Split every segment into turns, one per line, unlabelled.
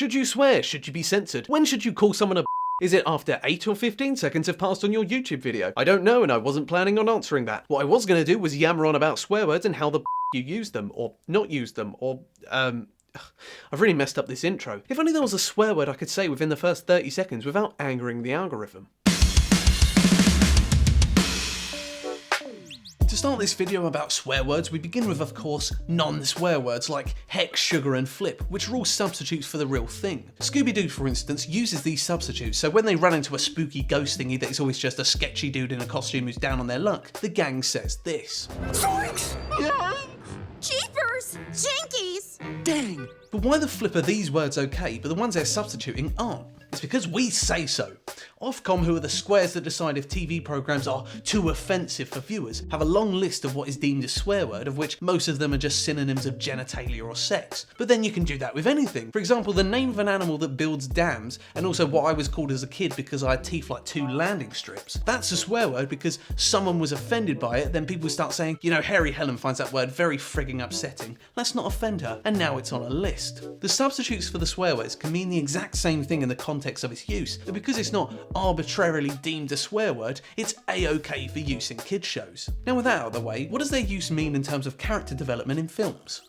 Should you swear? Should you be censored? When should you call someone a Is it after 8 or 15 seconds have passed on your YouTube video? I don't know, and I wasn't planning on answering that. What I was gonna do was yammer on about swear words and how the you use them, or not use them, or I've really messed up this intro. If only there was a swear word I could say within the first 30 seconds without angering the algorithm. To start this video about swear words, we begin with, of course, non-swear words like heck, sugar and flip, which are all substitutes for the real thing. Scooby-Doo, for instance, uses these substitutes, so when they run into a spooky ghost thingy that is always just a sketchy dude in a costume who's down on their luck, the gang says this.
Zoinks! Jeepers! Jinkies!
Dang! But why the flip are these words okay, but the ones they're substituting aren't? It's because we say so. Ofcom, who are the squares that decide if TV programmes are too offensive for viewers, have a long list of what is deemed a swear word, of which most of them are just synonyms of genitalia or sex. But then you can do that with anything. For example, the name of an animal that builds dams, and also what I was called as a kid because I had teeth like 2 landing strips. That's a swear word because someone was offended by it, then people start saying, you know, Harry Helen finds that word very frigging upsetting. Let's not offend her. And now it's on a list. The substitutes for the swear words can mean the exact same thing in the context of its use, but because it's not arbitrarily deemed a swear word, it's a-okay for use in kids shows. Now with that out of the way, what does their use mean in terms of character development in films?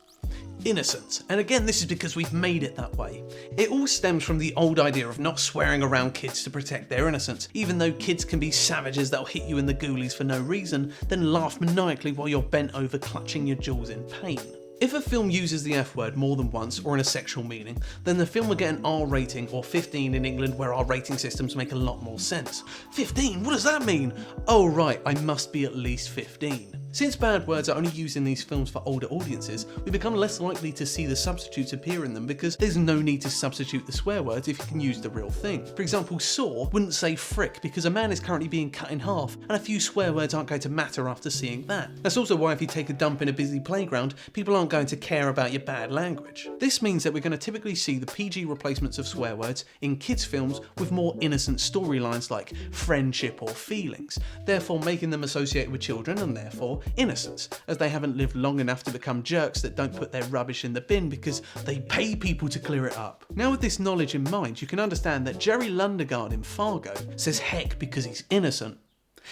Innocence. And again, this is because we've made it that way. It all stems from the old idea of not swearing around kids to protect their innocence, even though kids can be savages that'll hit you in the ghoulies for no reason, then laugh maniacally while you're bent over clutching your jaws in pain. If a film uses the F word more than once or in a sexual meaning, then the film will get an R rating, or 15 in England, where our rating systems make a lot more sense. 15? What does that mean? Oh right, I must be at least 15. Since bad words are only used in these films for older audiences, we become less likely to see the substitutes appear in them because there's no need to substitute the swear words if you can use the real thing. For example, Saw wouldn't say frick because a man is currently being cut in half, and a few swear words aren't going to matter after seeing that. That's also why if you take a dump in a busy playground, people aren't going to care about your bad language. This means that we're going to typically see the PG replacements of swear words in kids' films with more innocent storylines like friendship or feelings, therefore making them associated with children and therefore innocence, as they haven't lived long enough to become jerks that don't put their rubbish in the bin because they pay people to clear it up. Now with this knowledge in mind, you can understand that Jerry Lundegaard in Fargo says heck because he's innocent.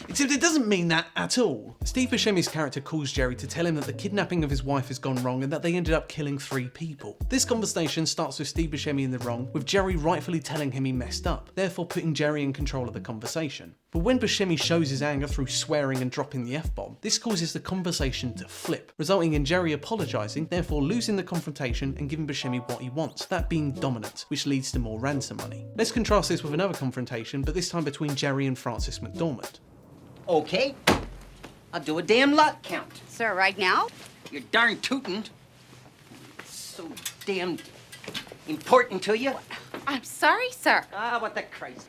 Except it doesn't mean that at all. Steve Buscemi's character calls Jerry to tell him that the kidnapping of his wife has gone wrong and that they ended up killing 3 people. This conversation starts with Steve Buscemi in the wrong, with Jerry rightfully telling him he messed up, therefore putting Jerry in control of the conversation. But when Buscemi shows his anger through swearing and dropping the F-bomb, this causes the conversation to flip, resulting in Jerry apologising, therefore losing the confrontation and giving Buscemi what he wants, that being dominance, which leads to more ransom money. Let's contrast this with another confrontation, but this time between Jerry and Frances McDormand.
Okay, I'll do a damn lot count.
Sir, right now?
You're darn tootin'. So damn important to you.
I'm sorry, sir.
Ah, what the Christ.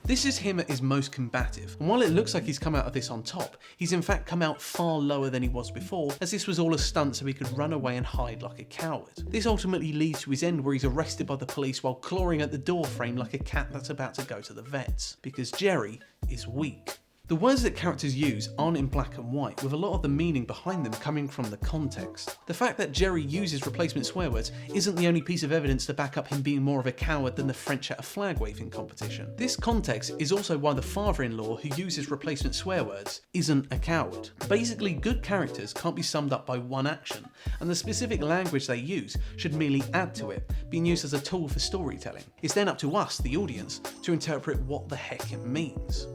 This is him at his most combative, and while it looks like he's come out of this on top, he's in fact come out far lower than he was before, as this was all a stunt so he could run away and hide like a coward. This ultimately leads to his end where he's arrested by the police while clawing at the door frame like a cat that's about to go to the vets, because Jerry is weak. The words that characters use aren't in black and white, with a lot of the meaning behind them coming from the context. The fact that Jerry uses replacement swear words isn't the only piece of evidence to back up him being more of a coward than the French at a flag waving competition. This context is also why the father-in-law who uses replacement swear words isn't a coward. Basically, good characters can't be summed up by one action, and the specific language they use should merely add to it, being used as a tool for storytelling. It's then up to us, the audience, to interpret what the heck it means.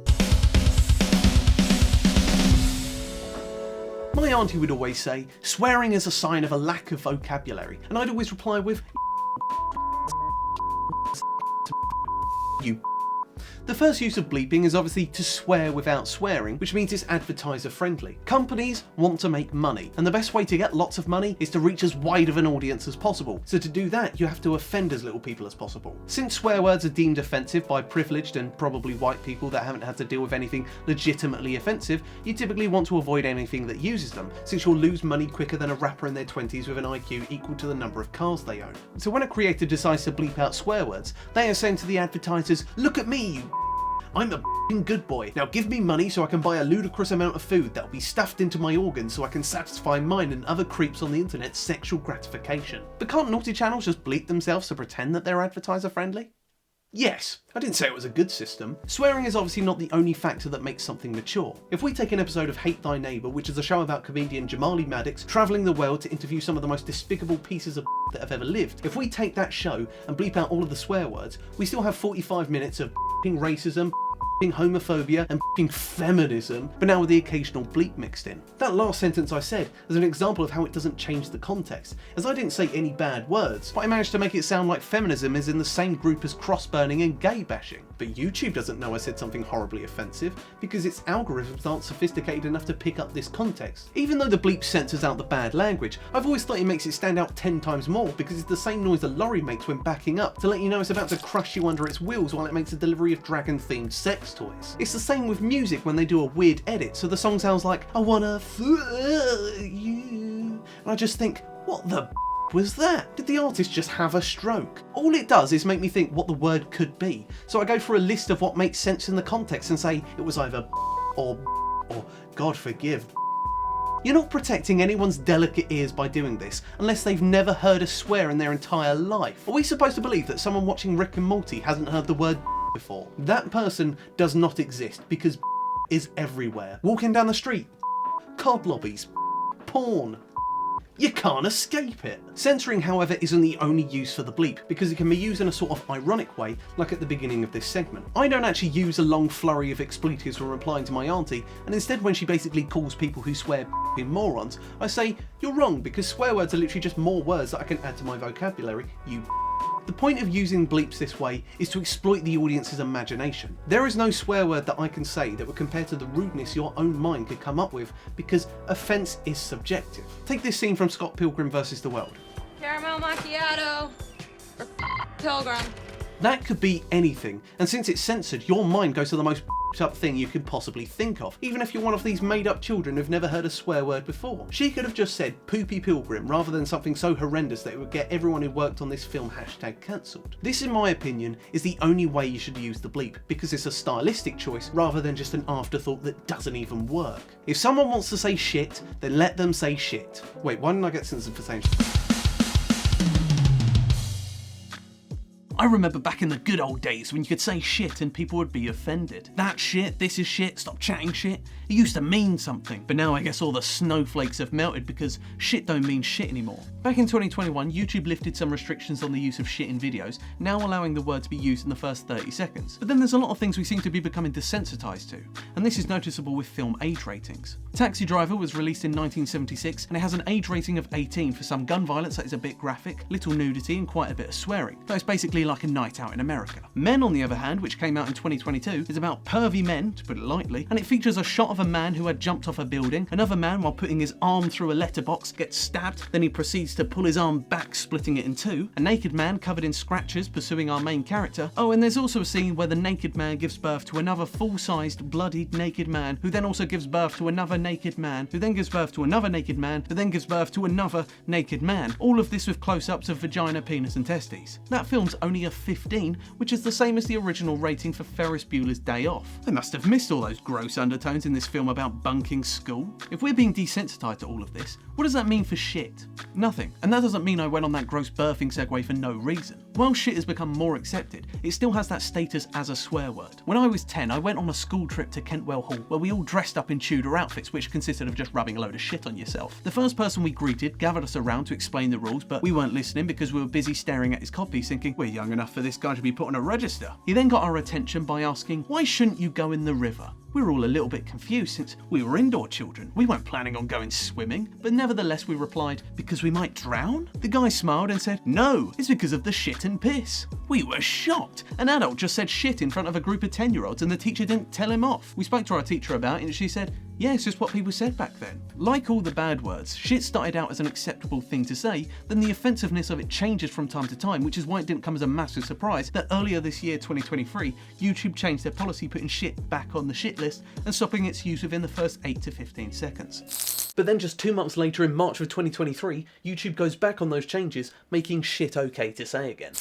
My auntie would always say, swearing is a sign of a lack of vocabulary, and I'd always reply with you. The first use of bleeping is obviously to swear without swearing, which means it's advertiser friendly. Companies want to make money, and the best way to get lots of money is to reach as wide of an audience as possible. So to do that, you have to offend as little people as possible. Since swear words are deemed offensive by privileged and probably white people that haven't had to deal with anything legitimately offensive, you typically want to avoid anything that uses them, since you'll lose money quicker than a rapper in their 20s with an IQ equal to the number of cars they own. So when a creator decides to bleep out swear words, they are saying to the advertisers, look at me, you I'm a f***ing good boy. Now give me money so I can buy a ludicrous amount of food that'll be stuffed into my organs so I can satisfy mine and other creeps on the internet's sexual gratification. But can't naughty channels just bleep themselves to pretend that they're advertiser friendly? Yes, I didn't say it was a good system. Swearing is obviously not the only factor that makes something mature. If we take an episode of Hate Thy Neighbour, which is a show about comedian Jamali Maddox travelling the world to interview some of the most despicable pieces of that have ever lived, if we take that show and bleep out all of the swear words, we still have 45 minutes of racism, homophobia and feminism, but now with the occasional bleep mixed in. That last sentence I said is an example of how it doesn't change the context, as I didn't say any bad words, but I managed to make it sound like feminism is in the same group as cross-burning and gay bashing. But YouTube doesn't know I said something horribly offensive, because its algorithms aren't sophisticated enough to pick up this context. Even though the bleep censors out the bad language, I've always thought it makes it stand out 10 times more, because it's the same noise a lorry makes when backing up, to let you know it's about to crush you under its wheels while it makes a delivery of dragon-themed sex toys. It's the same with music when they do a weird edit, so the song sounds like, I wanna fuck you. And I just think, what the was that? Did the artist just have a stroke? All it does is make me think what the word could be. So I go for a list of what makes sense in the context and say it was either or God forgive. You're not protecting anyone's delicate ears by doing this, unless they've never heard a swear in their entire life. Are we supposed to believe that someone watching Rick and Morty hasn't heard the word before? That person does not exist, because is everywhere. Walking down the street, COD lobbies, porn. You can't escape it. Censoring, however, isn't the only use for the bleep, because it can be used in a sort of ironic way, like at the beginning of this segment. I don't actually use a long flurry of expletives when replying to my auntie, and instead when she basically calls people who swear in morons, I say, you're wrong, because swear words are literally just more words that I can add to my vocabulary, you. The point of using bleeps this way is to exploit the audience's imagination. There is no swear word that I can say that would compare to the rudeness your own mind could come up with, because offence is subjective. Take this scene from Scott Pilgrim vs. the World.
Caramel macchiato. Or Pilgrim.
That could be anything, and since it's censored, your mind goes to the most up thing you could possibly think of, even if you're one of these made-up children who've never heard a swear word before. She could have just said poopy pilgrim rather than something so horrendous that it would get everyone who worked on this film #cancelled. This, in my opinion, is the only way you should use the bleep, because it's a stylistic choice rather than just an afterthought that doesn't even work. If someone wants to say shit, then let them say shit. Wait, why didn't I get censored for saying shit? I remember back in the good old days when you could say shit and people would be offended. That shit, this is shit, stop chatting shit. It used to mean something, but now I guess all the snowflakes have melted because shit don't mean shit anymore. Back in 2021, YouTube lifted some restrictions on the use of shit in videos, now allowing the word to be used in the first 30 seconds. But then there's a lot of things we seem to be becoming desensitized to, and this is noticeable with film age ratings. Taxi Driver was released in 1976, and it has an age rating of 18 for some gun violence that is a bit graphic, little nudity, and quite a bit of swearing. So it's basically like a night out in America. Men, on the other hand, which came out in 2022, is about pervy men, to put it lightly, and it features a shot of a man who had jumped off a building. Another man, while putting his arm through a letterbox, gets stabbed, then he proceeds to pull his arm back, splitting it in two. A naked man covered in scratches pursuing our main character. Oh, and there's also a scene where the naked man gives birth to another full-sized, bloodied naked man, who then also gives birth to another naked man, who then gives birth to another naked man, who then gives birth to another naked man. All of this with close-ups of vagina, penis, and testes. That film's only a 15, which is the same as the original rating for Ferris Bueller's Day Off. They must have missed all those gross undertones in this film about bunking school. If we're being desensitized to all of this, what does that mean for shit? Nothing. And that doesn't mean I went on that gross birthing segue for no reason. While shit has become more accepted, it still has that status as a swear word. When I was 10, I went on a school trip to Kentwell Hall, where we all dressed up in Tudor outfits, which consisted of just rubbing a load of shit on yourself. The first person we greeted gathered us around to explain the rules, but we weren't listening because we were busy staring at his copies thinking, we're young enough for this guy to be put on a register. He then got our attention by asking, why shouldn't you go in the river? We were all a little bit confused since we were indoor children. We weren't planning on going swimming, but nevertheless we replied, because we might drown? The guy smiled and said, no, it's because of the shit and piss. We were shocked. An adult just said shit in front of a group of 10-year-olds and the teacher didn't tell him off. We spoke to our teacher about it and she said, yeah, it's just what people said back then. Like all the bad words, shit started out as an acceptable thing to say, then the offensiveness of it changes from time to time, which is why it didn't come as a massive surprise that earlier this year, 2023, YouTube changed their policy putting shit back on the shit list and stopping its use within the first 8 to 15 seconds. But then just 2 months later, in March of 2023, YouTube goes back on those changes, making shit okay to say again.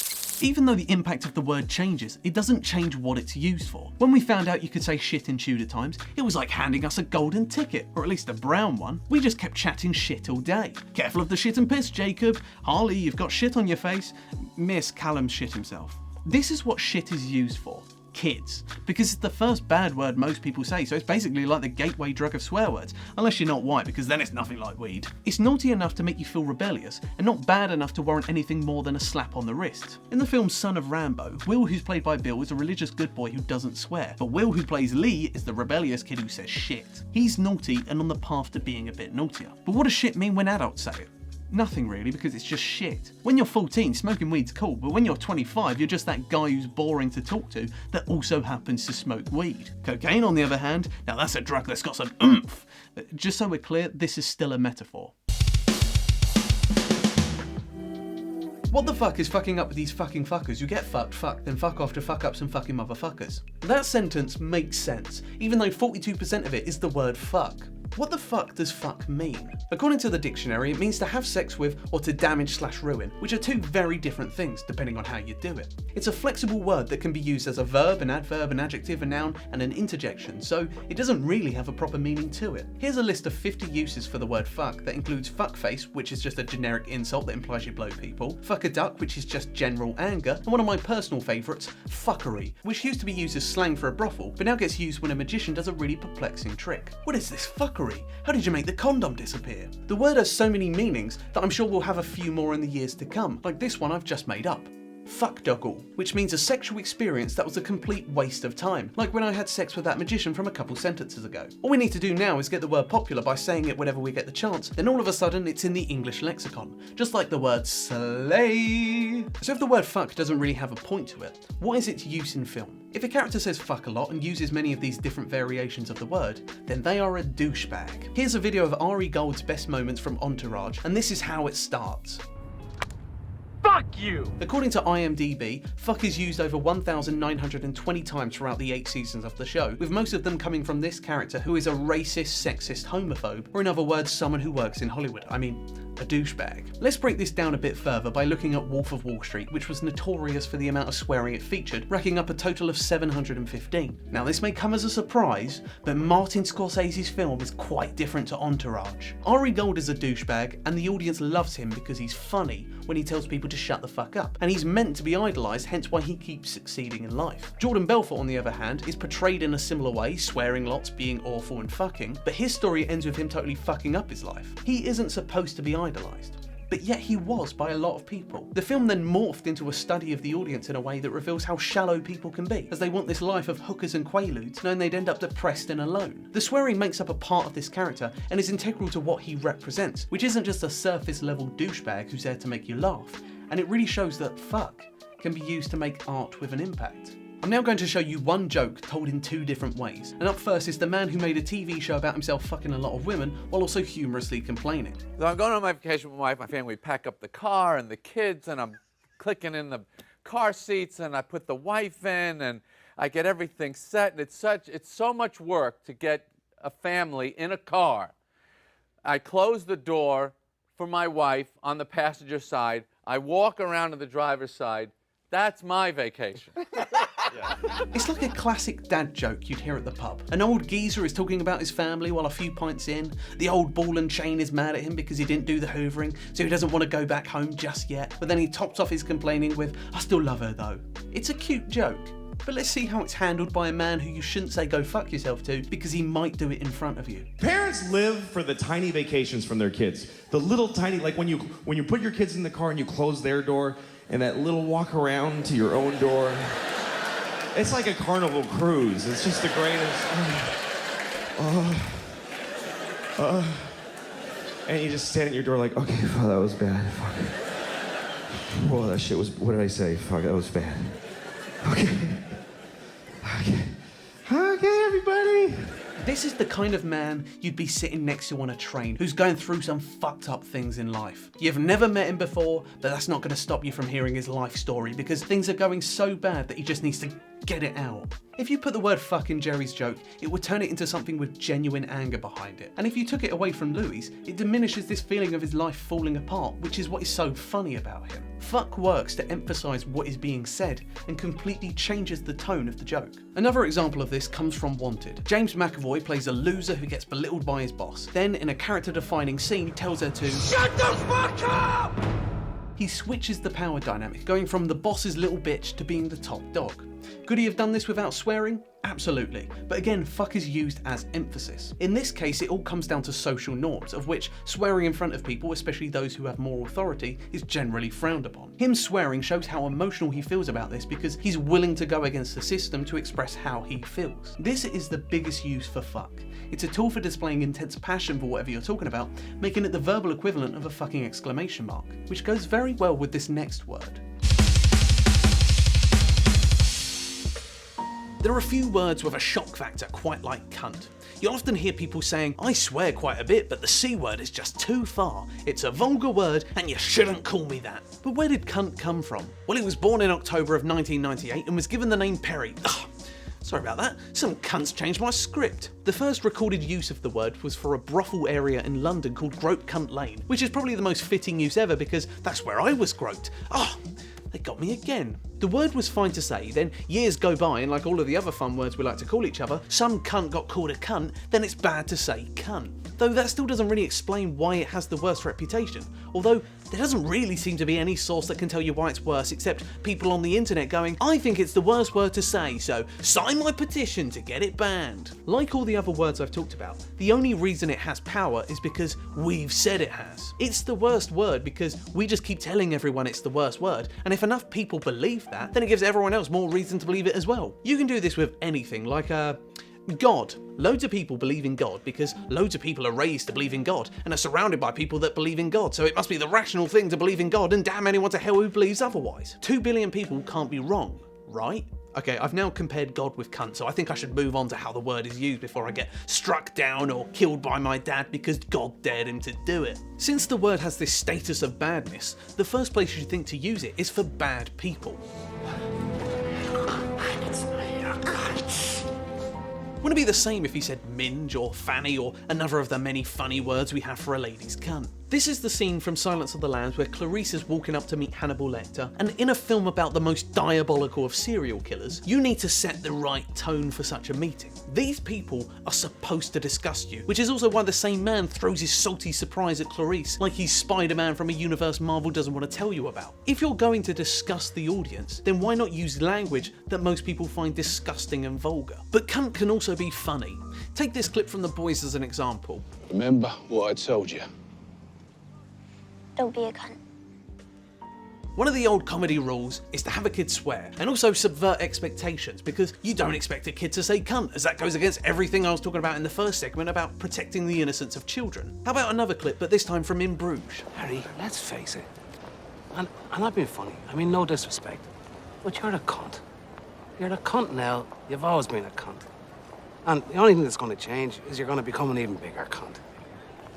Even though the impact of the word changes, it doesn't change what it's used for. When we found out you could say shit in Tudor times, it was like handing us a golden ticket, or at least a brown one. We just kept chatting shit all day. Careful of the shit and piss, Jacob. Harley, you've got shit on your face. Miss, Callum shit himself. This is what shit is used for. Kids. Because it's the first bad word most people say, so it's basically like the gateway drug of swear words. Unless you're not white, because then it's nothing like weed. It's naughty enough to make you feel rebellious, and not bad enough to warrant anything more than a slap on the wrist. In the film Son of Rambo, Will, who's played by Bill, is a religious good boy who doesn't swear, but Will, who plays Lee, is the rebellious kid who says shit. He's naughty and on the path to being a bit naughtier. But what does shit mean when adults say it? Nothing really, because it's just shit. When you're 14, smoking weed's cool, but when you're 25, you're just that guy who's boring to talk to that also happens to smoke weed. Cocaine, on the other hand, now that's a drug that's got some oomph. Just so we're clear, this is still a metaphor. What the fuck is fucking up with these fucking fuckers? You get fucked, then fuck off to fuck up some fucking motherfuckers. That sentence makes sense, even though 42% of it is the word fuck. What the fuck does fuck mean? According to the dictionary, it means to have sex with or to damage/ruin, which are two very different things depending on how you do it. It's a flexible word that can be used as a verb, an adverb, an adjective, a noun, and an interjection, so it doesn't really have a proper meaning to it. Here's a list of 50 uses for the word fuck that includes fuckface, which is just a generic insult that implies you blow people, fuck a duck, which is just general anger, and one of my personal favourites, fuckery, which used to be used as slang for a brothel, but now gets used when a magician does a really perplexing trick. What is this fuckery? How did you make the condom disappear? The word has so many meanings that I'm sure we'll have a few more in the years to come, like this one I've just made up. Fuckdoggle, which means a sexual experience that was a complete waste of time, like when I had sex with that magician from a couple sentences ago. All we need to do now is get the word popular by saying it whenever we get the chance, then all of a sudden it's in the English lexicon, just like the word slay. So if the word fuck doesn't really have a point to it, what is its use in film? If a character says fuck a lot and uses many of these different variations of the word, then they are a douchebag. Here's a video of Ari Gold's best moments from Entourage, and this is how it starts.
Fuck you!
According to IMDb, fuck is used over 1,920 times throughout the 8 seasons of the show, with most of them coming from this character who is a racist, sexist, homophobe, or in other words, someone who works in Hollywood. I mean, a douchebag. Let's break this down a bit further by looking at Wolf of Wall Street, which was notorious for the amount of swearing it featured, racking up a total of 715. Now this may come as a surprise, but Martin Scorsese's film is quite different to Entourage. Ari Gold is a douchebag, and the audience loves him because he's funny when he tells people to shut the fuck up, and he's meant to be idolised, hence why he keeps succeeding in life. Jordan Belfort, on the other hand, is portrayed in a similar way, swearing lots, being awful and fucking, but his story ends with him totally fucking up his life. He isn't supposed to be idolised, but yet he was by a lot of people. The film then morphed into a study of the audience in a way that reveals how shallow people can be, as they want this life of hookers and quaaludes, knowing they'd end up depressed and alone. The swearing makes up a part of this character and is integral to what he represents, which isn't just a surface level douchebag who's there to make you laugh, and it really shows that fuck can be used to make art with an impact. I'm now going to show you one joke told in 2 different ways, and up first is the man who made a TV show about himself fucking a lot of women while also humorously complaining.
So I'm going on my vacation with my family. We pack up the car and the kids, and I'm clicking in the car seats, and I put the wife in, and I get everything set, and it's so much work to get a family in a car. I close the door for my wife on the passenger side. I walk around to the driver's side. That's my vacation.
It's like a classic dad joke you'd hear at the pub. An old geezer is talking about his family while a few pints in. The old ball and chain is mad at him because he didn't do the hoovering, so he doesn't want to go back home just yet. But then he tops off his complaining with, "I still love her though." It's a cute joke. But let's see how it's handled by a man who you shouldn't say go fuck yourself to because he might do it in front of you.
Parents live for the tiny vacations from their kids. The little tiny, like when you put your kids in the car and you close their door and that little walk around to your own door. It's like a carnival cruise. It's just the greatest. And you just stand at your door like, okay, fuck, that was bad. Fuck. Whoa, that shit was, what did I say? Fuck, that was bad. Okay, everybody.
This is the kind of man you'd be sitting next to on a train who's going through some fucked up things in life. You've never met him before, but that's not going to stop you from hearing his life story because things are going so bad that he just needs to get it out. If you put the word fuck in Jerry's joke, it would turn it into something with genuine anger behind it. And if you took it away from Louis, it diminishes this feeling of his life falling apart, which is what is so funny about him. fuck works to emphasise what is being said and completely changes the tone of the joke. Another example of this comes from Wanted. James McAvoy plays a loser who gets belittled by his boss. Then, in a character-defining scene, he tells her to shut the fuck up! He switches the power dynamic, going from the boss's little bitch to being the top dog. Could he have done this without swearing? Absolutely. But again, fuck is used as emphasis. In this case, it all comes down to social norms, of which swearing in front of people, especially those who have more authority, is generally frowned upon. Him swearing shows how emotional he feels about this because he's willing to go against the system to express how he feels. This is the biggest use for fuck. It's a tool for displaying intense passion for whatever you're talking about, making it the verbal equivalent of a fucking exclamation mark, which goes very well with this next word. There are a few words with a shock factor quite like cunt. You'll often hear people saying, I swear quite a bit, but the C word is just too far. It's a vulgar word and you shouldn't call me that. But where did cunt come from? Well, he was born in October of 1998 and was given the name Perry. Ugh. Sorry about that, some cunts changed my script. The first recorded use of the word was for a brothel area in London called Groat Cunt Lane, which is probably the most fitting use ever because that's where I was groped. Oh, they got me again. The word was fine to say, then years go by and like all of the other fun words we like to call each other, some cunt got called a cunt, then it's bad to say cunt. Though that still doesn't really explain why it has the worst reputation, although there doesn't really seem to be any source that can tell you why it's worse except people on the internet going, I think it's the worst word to say, so sign my petition to get it banned. Like all the other words I've talked about, the only reason it has power is because we've said it has. It's the worst word because we just keep telling everyone it's the worst word, and if enough people believe that, then it gives everyone else more reason to believe it as well. You can do this with anything, like God. Loads of people believe in God because loads of people are raised to believe in God and are surrounded by people that believe in God, so it must be the rational thing to believe in God, and damn anyone to hell who believes otherwise. 2 billion people can't be wrong, right? Okay, I've now compared God with cunt, so I think I should move on to how the word is used before I get struck down or killed by my dad because God dared him to do it. Since the word has this status of badness, the first place you think to use it is for bad people. Wouldn't it be the same if he said minge or fanny or another of the many funny words we have for a lady's cunt? This is the scene from Silence of the Lambs where Clarice is walking up to meet Hannibal Lecter, and in a film about the most diabolical of serial killers, you need to set the right tone for such a meeting. These people are supposed to disgust you, which is also why the same man throws his salty surprise at Clarice like he's Spider-Man from a universe Marvel doesn't want to tell you about. If you're going to disgust the audience, then why not use language that most people find disgusting and vulgar? But cunt can also be funny. Take this clip from The Boys as an example.
Remember what I told you.
Don't be a cunt.
One of the old comedy rules is to have a kid swear and also subvert expectations, because you don't expect a kid to say cunt, as that goes against everything I was talking about in the first segment about protecting the innocence of children. How about another clip, but this time from In Bruges?
Harry, let's face it. And I'm not being funny. I mean, no disrespect. But you're a cunt. You're a cunt now. You've always been a cunt. And the only thing that's going to change is you're going to become an even bigger cunt.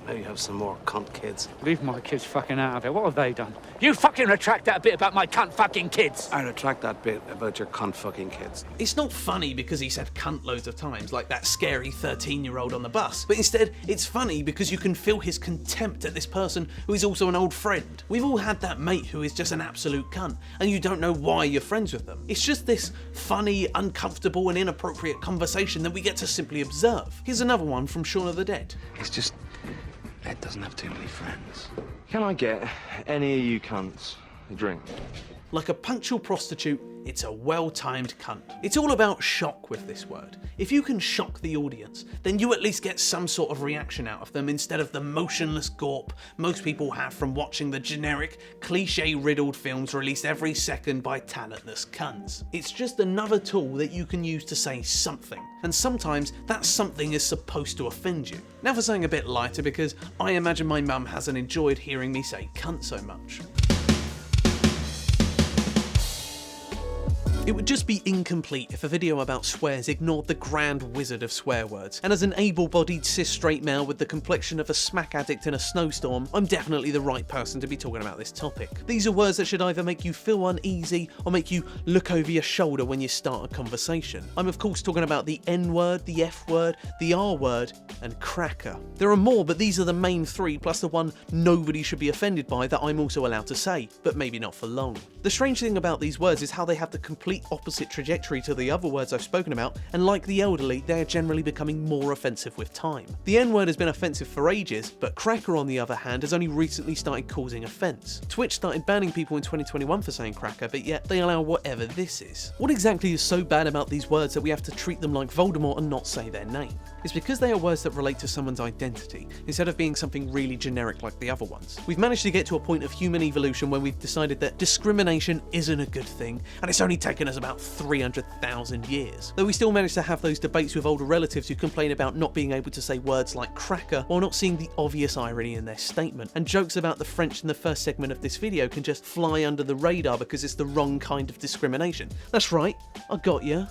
Maybe have some more cunt kids.
Leave my kids fucking out of it. What have they done? You fucking retract that bit about my cunt fucking kids.
I retract that bit about your cunt fucking kids.
It's not funny because he said cunt loads of times, like that scary 13-year-old on the bus, but instead it's funny because you can feel his contempt at this person who is also an old friend. We've all had that mate who is just an absolute cunt, and you don't know why you're friends with them. It's just this funny, uncomfortable and inappropriate conversation that we get to simply observe. Here's another one from Shaun of the Dead.
It's just... Ed doesn't have too many friends.
Can I get any of you cunts a drink?
Like a punctual prostitute, it's a well-timed cunt. It's all about shock with this word. If you can shock the audience, then you at least get some sort of reaction out of them instead of the motionless gorp most people have from watching the generic, cliche-riddled films released every second by talentless cunts. It's just another tool that you can use to say something, and sometimes that something is supposed to offend you. Now for something a bit lighter, because I imagine my mum hasn't enjoyed hearing me say cunt so much. It would just be incomplete if a video about swears ignored the grand wizard of swear words, and as an able-bodied cis-straight male with the complexion of a smack addict in a snowstorm, I'm definitely the right person to be talking about this topic. These are words that should either make you feel uneasy or make you look over your shoulder when you start a conversation. I'm of course talking about the N-word, the F-word, the R-word, and cracker. There are more, but these are the main three, plus the one nobody should be offended by that I'm also allowed to say, but maybe not for long. The strange thing about these words is how they have the complete opposite trajectory to the other words I've spoken about, and like the elderly, they are generally becoming more offensive with time. The N-word has been offensive for ages, but cracker on the other hand has only recently started causing offence. Twitch started banning people in 2021 for saying cracker, but yet they allow whatever this is. What exactly is so bad about these words that we have to treat them like Voldemort and not say their name? It's because they are words that relate to someone's identity, instead of being something really generic like the other ones. We've managed to get to a point of human evolution where we've decided that discrimination isn't a good thing, and it's only taken us about 300,000 years. Though we still manage to have those debates with older relatives who complain about not being able to say words like cracker while not seeing the obvious irony in their statement, and jokes about the French in the first segment of this video can just fly under the radar because it's the wrong kind of discrimination. That's right, I got ya.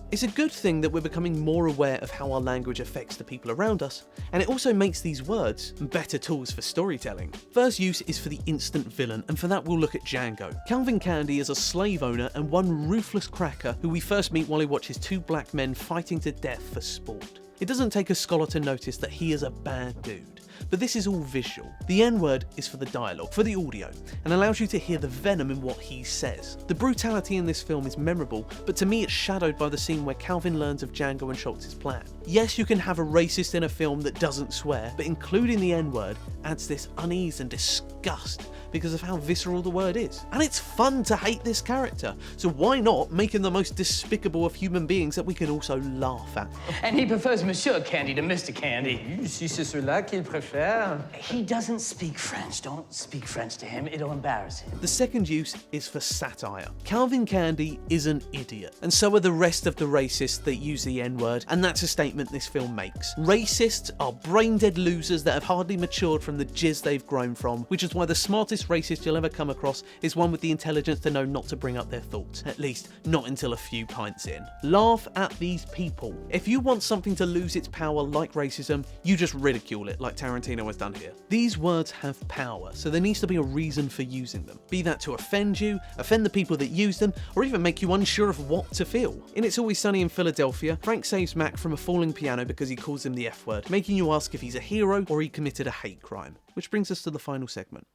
It's a good thing that we're becoming more aware of how our language affects the people around us, and it also makes these words better tools for storytelling. First use is for the instant villain, and for that we'll look at Django. Calvin Candy is a slave owner and one ruthless cracker who we first meet while he watches two black men fighting to death for sport. It doesn't take a scholar to notice that he is a bad dude, but this is all visual. The N-word is for the dialogue, for the audio, and allows you to hear the venom in what he says. The brutality in this film is memorable, but to me it's shadowed by the scene where Calvin learns of Django and Schultz's plan. Yes, you can have a racist in a film that doesn't swear, but including the N-word adds this unease and disgust because of how visceral the word is. And it's fun to hate this character, so why not make him the most despicable of human beings that we can also laugh at?
And he prefers Monsieur Candy to Mr. Candy. Si c'est cela qu'il préfère. He doesn't speak French. Don't speak French to him, it'll embarrass him.
The second use is for satire. Calvin Candy is an idiot, and so are the rest of the racists that use the N-word, and that's a statement this film makes. Racists are brain-dead losers that have hardly matured from the jizz they've grown from, which is why the smartest racist you'll ever come across is one with the intelligence to know not to bring up their thoughts. At least, not until a few pints in. Laugh at these people. If you want something to lose its power like racism, you just ridicule it like Tarantino has done here. These words have power, so there needs to be a reason for using them. Be that to offend you, offend the people that use them, or even make you unsure of what to feel. In It's Always Sunny in Philadelphia, Frank saves Mac from a falling piano because he calls him the F-word, making you ask if he's a hero or he committed a hate crime. Which brings us to the final segment.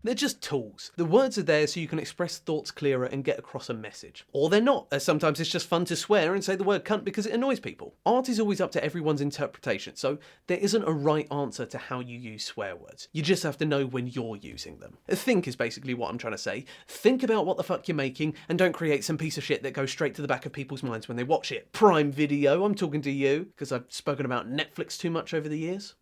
They're just tools. The words are there so you can express thoughts clearer and get across a message. Or they're not, as sometimes it's just fun to swear and say the word cunt because it annoys people. Art is always up to everyone's interpretation, so there isn't a right answer to how you use swear words. You just have to know when you're using them. Think is basically what I'm trying to say. Think about what the fuck you're making and don't create some piece of shit that goes straight to the back of people's minds when they watch it. Prime Video, I'm talking to you, because I've spoken about Netflix too much over the years.